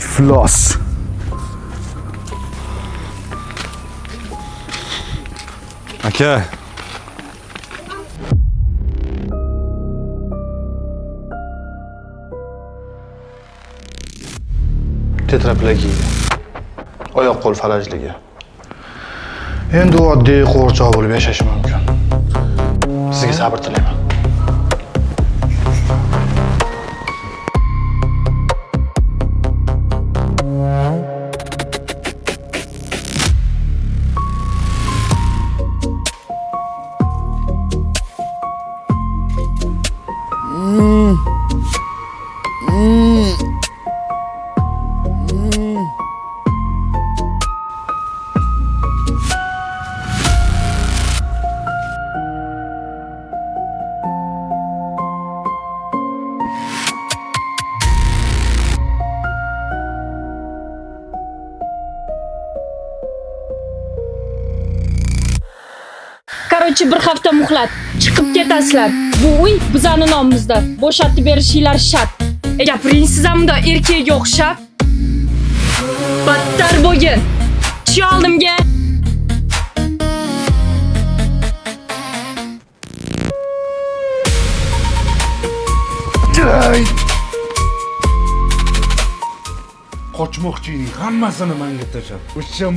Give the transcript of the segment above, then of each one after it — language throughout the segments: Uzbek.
iflos. Aka. Tetraplegiya. Oyoq qo'l falajligi. Endi u oddiy qo'rchoq bo'lib yashashi mumkin. Sizga sabr tilayman. Короче, bir hafta muhlat. Chiqib ketasizlar. Bu uy bizani nomimizda. Bo'shatib berishinglar shart. Gapiringizamda erkakga o'xshab. Battar bo'lgin. Chi oldimga. Qochmoqchining hammasini menga tashlab. O'sha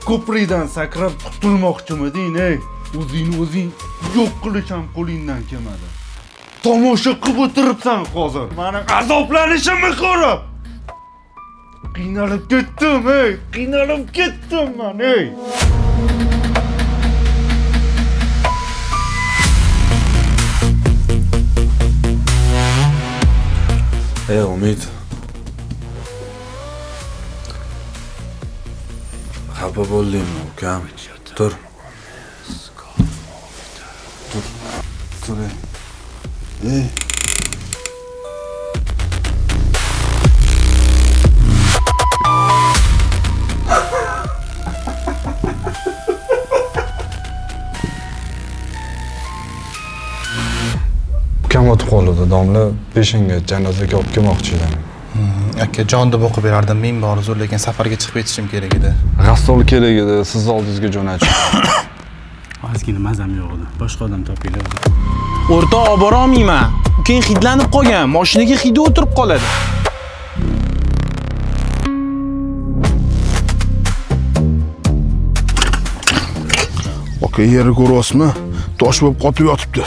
ko'prikdan sakrab qutulmoqchimiding, ey? O'zing yo'q qilish ham qo'lingdan kelmadi. Tomosha qilib o'tiribsan hozir. Meni azoblanishimni ko'rib. Qiynalib ketdim, ey. Qiynalib ketdim men, ey. Umid. Xafa bo'ldingmi, ukam? Tur. Tur. Ey. Ukam o'tib qoldi, domla peshinga janozaga olib kelmoqchi edim. Aka, jon deb o'qib berardim, men bor zo'r, lekin safarga chiqib ketishim kerak edi. G'astol kerak edi, siz oldingizga jo'natishim. Ozgina mazam yo'q edi. Boshqa odam topinglar. O'rtoq olib bora olmayman. Keyin hidlanib qolgan, mashinaga hidi o'tirib qoladi. Aka, yerni ko'ryapsizmi? Tosh bo'lib qotib yotibdi.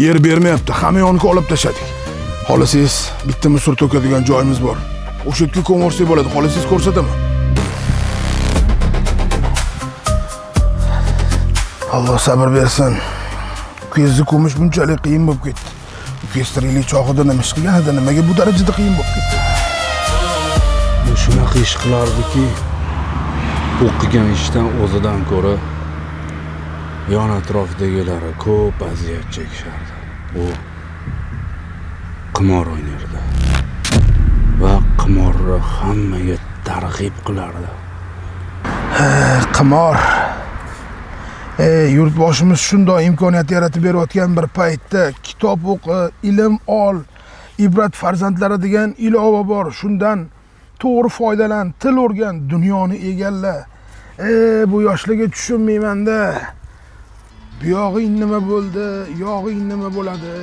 Yer bermayapti, hamma yoniga olib tashladik. Xohlasangiz bitta musor to'kadigan joyimiz bor. O'sha yerga ko'morsak bo'ladi. Xohlasangiz ko'rsataman. Alloh sabr bersin. Ukangizni ko'mish bunchalik qiyin bo'lib ketdi. Ukangiz tiriklik chog'ida nima ish qilgan edi, nimaga bu darajada qiyin bo'lib ketdi? Bu shunaqa ish qilardiki, o'qigan ishdan o'zidan ko'ra yon atrofdagilari ko'p aziyat chekishardi. U qimor o'ynardi va qimorni hammaga targ'ib qilardi. Qimor. Yurtboshimiz shunday imkoniyat yaratib berayotgan bir paytda kitob o'qi, ilm ol, ibrat farzandlari degan ilova bor. Shundan to'g'ri foydalan, til o'rgan, dunyoni egalla. Bu yoshlarga tushunmayman-da. Bu yog'ing nima bo'ldi, yog'ing nima bo'ladi?